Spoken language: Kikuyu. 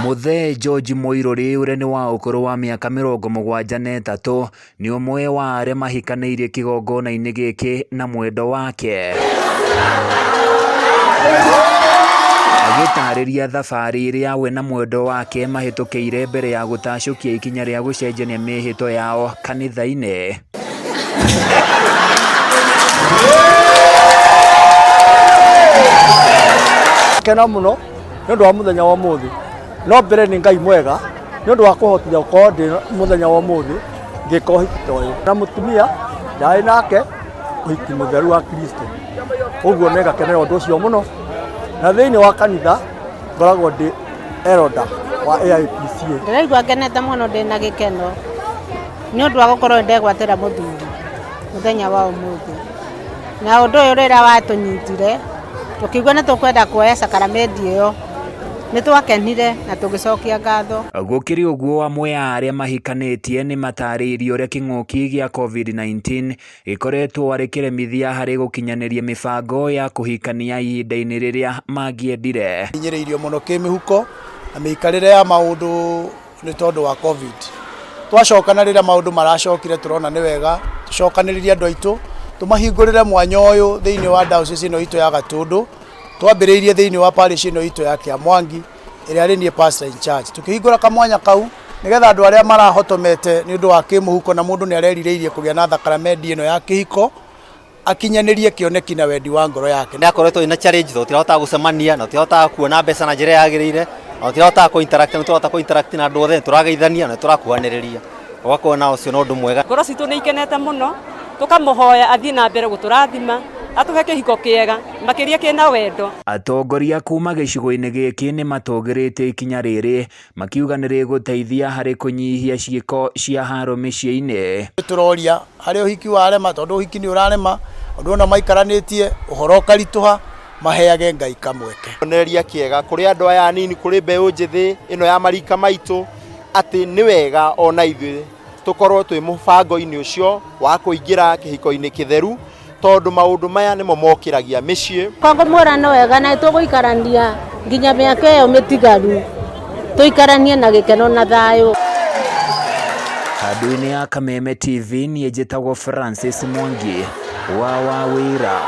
Muthee George Muiruri uria ni wa ukuru wa miaka 73 ni umwe wa aria mahikanĩirie kigongona-inĩ gĩkĩ na mwendo wake. Agĩtarĩria thabarĩ ĩrĩa we na mwendo wake mahĩtũkĩire mbere ya gũtacũkia ikinya rĩa gũcenjania mĩhĩto yao kanitha-inĩ. Kena muno nĩ ũndũ wa mũthenya wa ũmũthĩ, no mbere nĩ Ngai mwega nĩ ũndũ wa kũhotithia gũkorwo ndĩ mũthenya wa ũmũthĩ ngĩka ũhiki ta ũyũ na mũtumia ndarĩ nake ũhiki mũtheru wa Kristo, ũguo nĩ ngakenera ũndũ ũcio mũno. Na thĩinĩ wa kanitha ngoragwo ndĩ elder wa AIPCA. Ndĩraigua ngenete mũno ndĩna gĩkeno nĩ ũndũ wa gũkorwo ndegwatĩra mũthuri mũthenya wa ũmũthĩ, na ũndũ ũyũ rĩrĩa watũnyitire tũkĩigua nĩ tũkwenda kuoya sakramenti ĩyo nĩ twakenire na tũgĩcokia ngatho. Gũkĩrĩ ũguo amwe a arĩa mahikanĩtie nĩ matarĩirie ũrĩa kĩng'ũki gĩa COVID-19 gĩkoretwo arĩ kĩremithia harĩ gũkinyanĩria mĩbango ya kũhikania ihinda-inĩ rĩrĩa mangĩendire. Hinyĩrĩirio mũno kĩmĩhuko na mĩikarĩre ya maũndũ nĩ tondũ wa COVID. Twacokana rĩrĩa maũndũ maracokire tũrona nĩ wega tũcokanĩrĩrie andũ aitũ tũmahingũrĩre mwanya ũyũ thĩinĩ wa diocese ĩno itũ ya Gatũndũ, twambĩrĩirie thĩinĩ wa parish ĩno itũ ya Kĩamwangi ĩrĩa arĩ niĩ pastor in charge. Tukĩhingũra kamwanya kau nĩgetha andũ arĩa marahotomete nĩ ũndũ wa kĩmũhuko na mũndũ nĩ arerirĩirie kũgĩa na thakramenti ĩno ya kĩhiko akinyanĩrie kĩoneki na wendi wa ngoro yake. Nĩ akoretwo ina challenge tũtirahota gũcemania na tũtirahota kuona mbeca na njĩra yagĩrĩire na tũtirahota ku-interact na tũtirahota ku-interact na andũ othe, tũrageithania na tũrakuhanĩrĩria, ũgakorwo na ũcio nĩ ũndũ mwega. Ngoro citũ nĩ ikenete mũno, tũkamũhoya athiĩ na mbere gũtũrathima atuhe kĩhiko kĩega makĩria kĩna wendo. Atongoria kuma gĩcigo-inĩ gĩkĩ nĩ matũgĩrĩte ikinya rĩrĩ makiuga nĩ rĩgũteithia harĩ kũnyihia ciĩko cia haro mĩciĩ-inĩ. Tũroria harĩ ũhiki warema tondũ ũhiki nĩ ũrarema, ũndũ ona maikaranĩtie ũhoro ũkaritũha, maheage Ngai kamweke. Onereria kĩega kũrĩ andũ aya anini, kũrĩ mbeũ njĩthĩ ĩno ya marika maitũ atĩ nĩ wega ona ithuĩ tũkorwo twĩ mũbango-inĩ ũcio wa kũingĩra kĩhiko-inĩ kĩtheru, tondũ maũndũ maya nĩmo mokĩragia mĩciĩ. Ngũmwĩra nĩ wega na tũgũikarania nginya mĩaka ĩyo mĩtigaru, tũikaranie na gĩkeno na thayũ. Handũ-inĩ ya Kameme TV niĩ njĩtagwo Francis Mwangi wa Wawĩra.